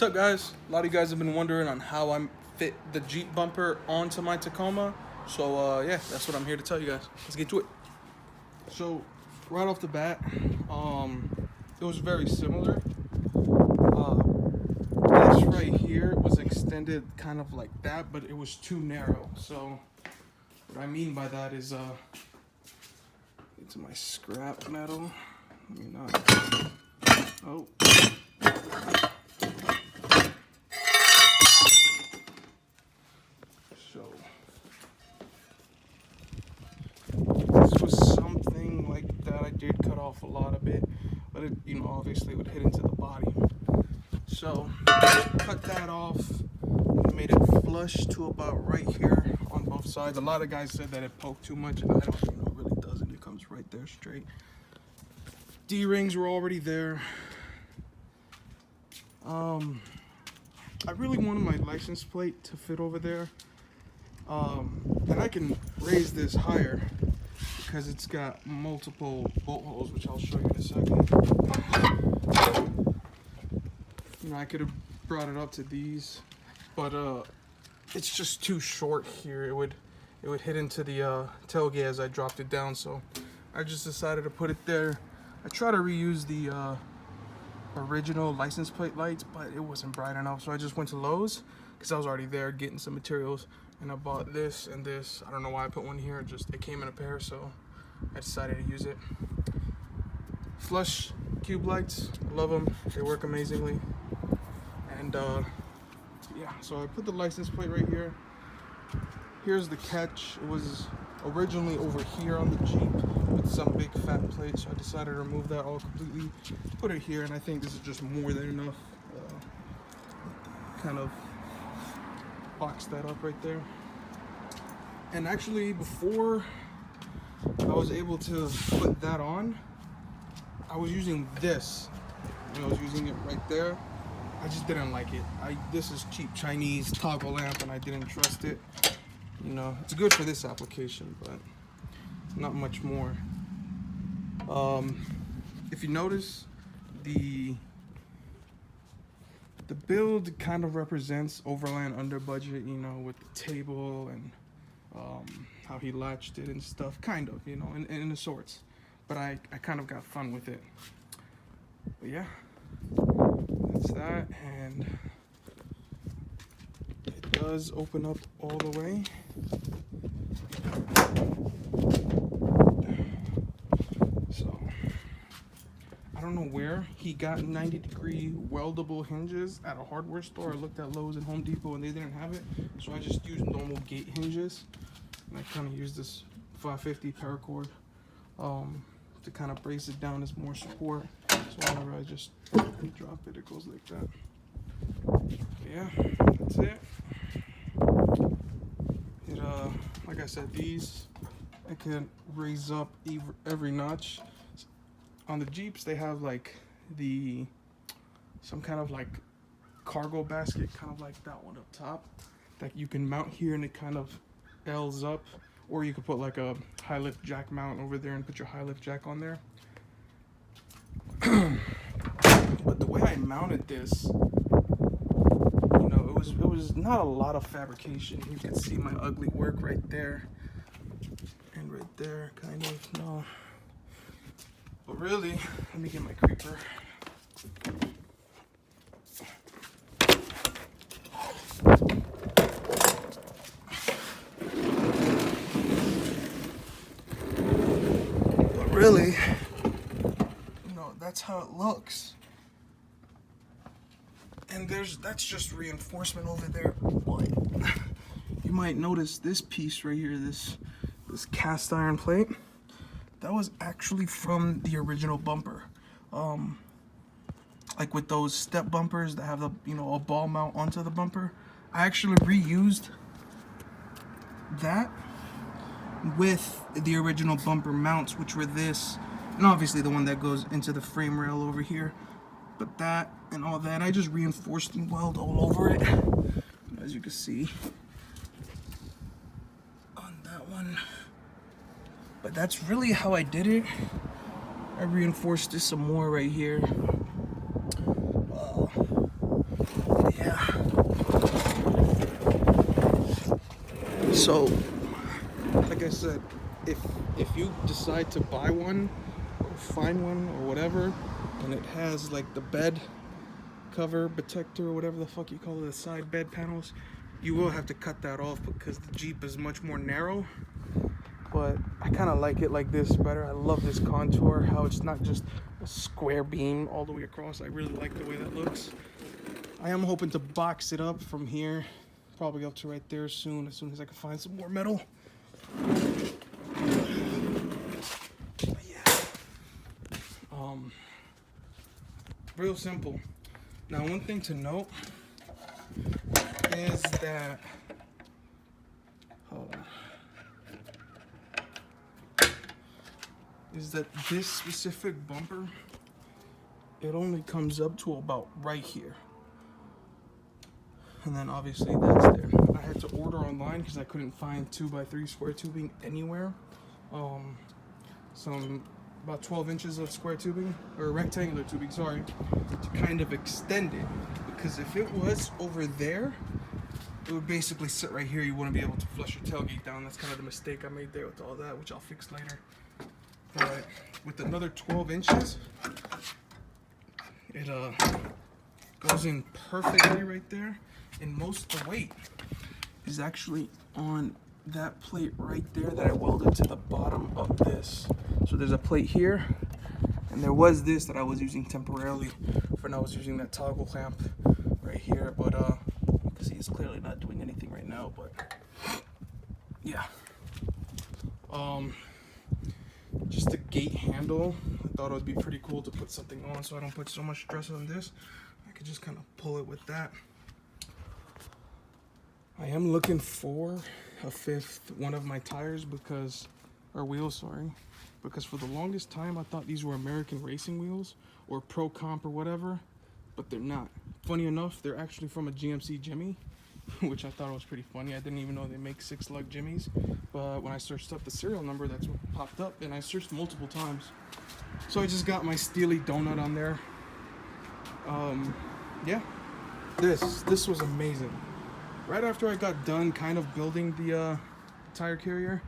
What's up, guys? A lot of you guys have been wondering on how I fit the Jeep bumper onto my Tacoma. So yeah, that's what I'm here to tell you guys. Let's get to it. So right off the bat, it was very similar. This right here was extended kind of like that, but it was too narrow. So what I mean by that is into my scrap metal. Let me not. Oh. So this was something like that. I did cut off a lot of it, but it, obviously would hit into the body. So cut that off, made it flush to about right here on both sides. A lot of guys said that it poked too much, and I don't, it really doesn't. It comes right there straight. D-rings were already there. I really wanted my license plate to fit over there. And I can raise this higher because it's got multiple bolt holes, which I'll show you in a second. I could have brought it up to these, but it's just too short here. It would hit into the tailgate as I dropped it down, so I just decided to put it there. I try to reuse the original license plate lights, but it wasn't bright enough, so I just went to Lowe's because I was already there getting some materials, and I bought this and this. I don't know why I put one here, just it came in a pair, so I decided to use it. Flush cube lights, love them, they work amazingly. And yeah, so I put the license plate right here. Here's the catch. It was originally over here on the Jeep with some big fat plate, so I decided to remove that all completely, put it here, and I think this is just more than enough. Kind of box that up right there. And actually, before I was able to put that on, I was using this. I was using it right there. I just didn't like it. This is cheap Chinese toggle lamp, and I didn't trust it. It's good for this application, but not much more. If you notice, the build kind of represents Overland under budget, with the table and how he latched it and stuff, kind of, in the sorts. But I kind of got fun with it. But yeah, that's that, and it does open up all the way. So I don't know where he got 90-degree weldable hinges at a hardware store. I looked at Lowe's and Home Depot and they didn't have it, so I just used normal gate hinges, and I kind of used this 550 paracord to kind of brace it down as more support. So whenever I just drop it, it goes like that. But yeah, that's it. Like I said, these I can raise up every notch. On the Jeeps, they have like some kind of like cargo basket, kind of like that one up top, that you can mount here, and it kind of L's up, or you could put like a high lift jack mount over there and put your high lift jack on there. But the way I mounted this, it was not a lot of fabrication. You can see my ugly work right there and right there, kind of. No, but really, let me get my creeper. But really, that's how it looks. And that's just reinforcement over there. But you might notice this piece right here, this cast iron plate, that was actually from the original bumper. Like with those step bumpers that have the a ball mount onto the bumper, I actually reused that with the original bumper mounts, which were this, and obviously the one that goes into the frame rail over here. But that and all that, I just reinforced and weld all over it, as you can see on that one. But that's really how I did it. I reinforced this some more right here. So, like I said, if you decide to buy one or find one or whatever, and it has like the bed cover protector or whatever the fuck you call it, the side bed panels, you will have to cut that off because the Jeep is much more narrow. But I kind of like it like this better. I love this contour, how it's not just a square beam all the way across. I really like the way that looks. I am hoping to box it up from here, probably up to right there soon, as I can find some more metal. But yeah, real simple. Now, one thing to note is that, hold on, is that this specific bumper, it only comes up to about right here. And then obviously that's there. I had to order online because I couldn't find 2x3 square tubing anywhere. Some about 12 inches of square tubing, or rectangular tubing, sorry, to kind of extend it. Because if it was over there, it would basically sit right here. You wouldn't be able to flush your tailgate down. That's kind of the mistake I made there with all that, which I'll fix later. But with another 12 inches, it goes in perfectly right there. And most of the weight is actually on that plate right there that I welded to the bottom of this. So there's a plate here, and there was this that I was using temporarily for when I was using that toggle clamp right here. But because he is clearly not doing anything right now. But yeah, just the gate handle. I thought it would be pretty cool to put something on so I don't put so much stress on this. I could just kind of pull it with that. I am looking for a fifth one of my tires because, or wheels, sorry, because for the longest time I thought these were American racing wheels or Pro Comp or whatever, but they're not. Funny enough, they're actually from a GMC Jimmy, which I thought was pretty funny. I didn't even know they make 6-lug Jimmys, but when I searched up the serial number, that's what popped up, and I searched multiple times. So I just got my Steely donut on there. Yeah, this was amazing. Right after I got done kind of building the tire carrier,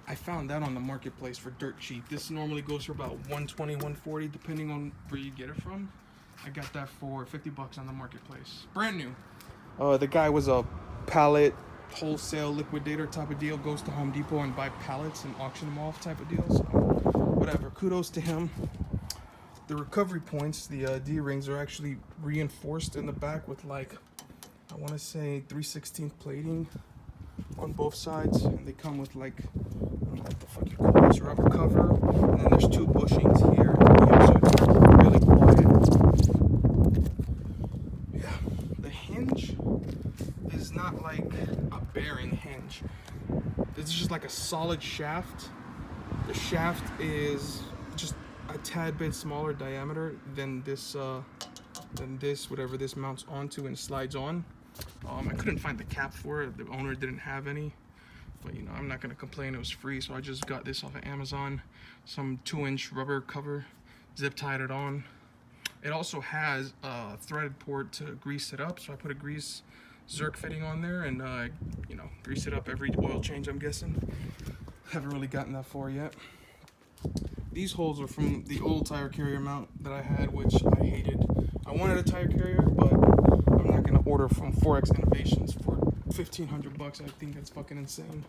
I found that on the marketplace for dirt cheap. This normally goes for about $120, $140, depending on where you get it from. I got that for $50 on the marketplace, brand new. The guy was a pallet wholesale liquidator type of deal. Goes to Home Depot and buy pallets and auction them off type of deal. So whatever, kudos to him. The recovery points, the D-rings, are actually reinforced in the back with like, I want to say 3/16 plating on both sides, and they come with like, I don't know what the fuck you call this, rubber cover, and then there's 2 bushings here, so it's really quiet. Yeah, the hinge is not like a bearing hinge. It's just like a solid shaft. The shaft is just a tad bit smaller diameter than this, whatever this mounts onto and slides on. I couldn't find the cap for it. The owner didn't have any, but you know, I'm not gonna complain. It was free, so I just got this off of Amazon. Some 2-inch rubber cover, zip tied it on. It also has a threaded port to grease it up, so I put a grease Zerk fitting on there and you know, grease it up every oil change, I'm guessing. Haven't really gotten that far yet. These holes are from the old tire carrier mount that I had, which I hated. I wanted a tire carrier, but I'm not gonna order from 4X Innovations for $1,500. I think that's fucking insane.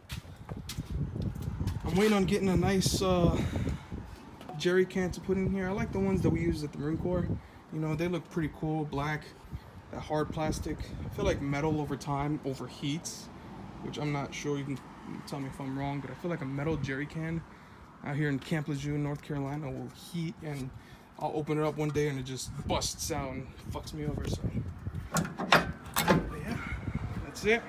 I'm waiting on getting a nice jerry can to put in here. I like the ones that we use at the Marine Corps. You know, they look pretty cool, black, that hard plastic. I feel like metal over time overheats, which I'm not sure. You can tell me if I'm wrong, but I feel like a metal jerry can out here in Camp Lejeune, North Carolina, will heat, and I'll open it up one day and it just busts out and fucks me over. So yeah, that's it.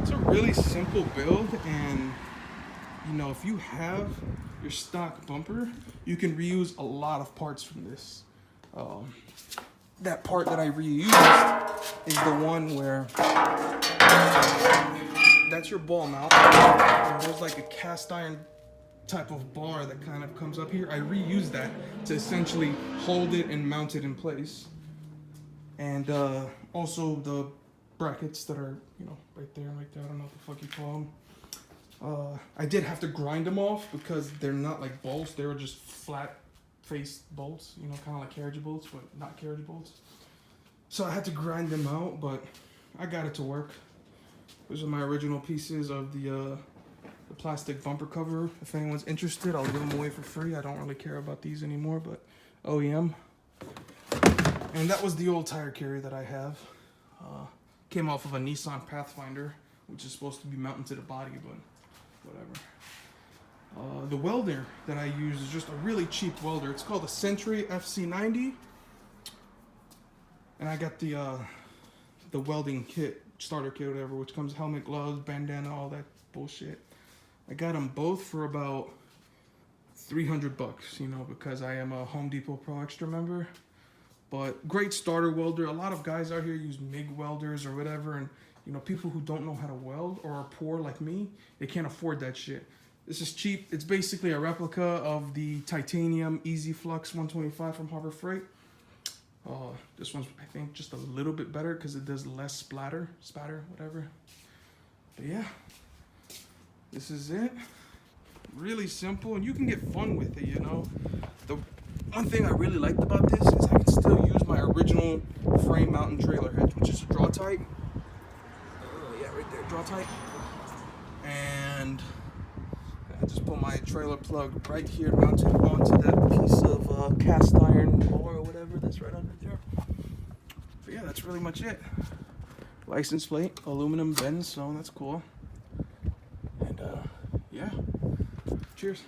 It's a really simple build, and you know, if you have your stock bumper, you can reuse a lot of parts from this. That part that I reused is the one where that's your ball mount, and there's like a cast iron type of bar that kind of comes up here. I reused that to essentially hold it and mount it in place. And also the brackets that are, you know, right there and right there. I don't know what the fuck you call them. I did have to grind them off because they're not like bolts. They were just flat faced bolts, you know, kind of like carriage bolts, but not carriage bolts. So I had to grind them out, but I got it to work. Those are my original pieces of the plastic bumper cover. If anyone's interested, I'll give them away for free. I don't really care about these anymore, but OEM. And that was the old tire carrier that I have. Came off of a Nissan Pathfinder, which is supposed to be mounted to the body, but whatever. The welder that I use is just a really cheap welder. It's called a Century FC90. And I got the welding kit, starter kit, whatever, which comes helmet, gloves, bandana, all that bullshit. I got them both for about $300, you know, because I am a Home Depot Pro Extra member. But great starter welder. A lot of guys out here use MIG welders or whatever, and you know, people who don't know how to weld or are poor like me, they can't afford that shit. This is cheap. It's basically a replica of the titanium Easy Flux 125 from Harbor Freight. This one's, I think, just a little bit better because it does less spatter, whatever. But yeah, this is it. Really simple, and you can get fun with it, you know. The one thing I really liked about this is I can still use my original frame mountain trailer hitch, which is a draw tight. Yeah, right there, draw tight. And I just put my trailer plug right here, mounted onto that piece of cast iron bar or whatever that's right under there. But yeah, that's really much it. License plate, aluminum bend, so that's cool. And yeah, cheers.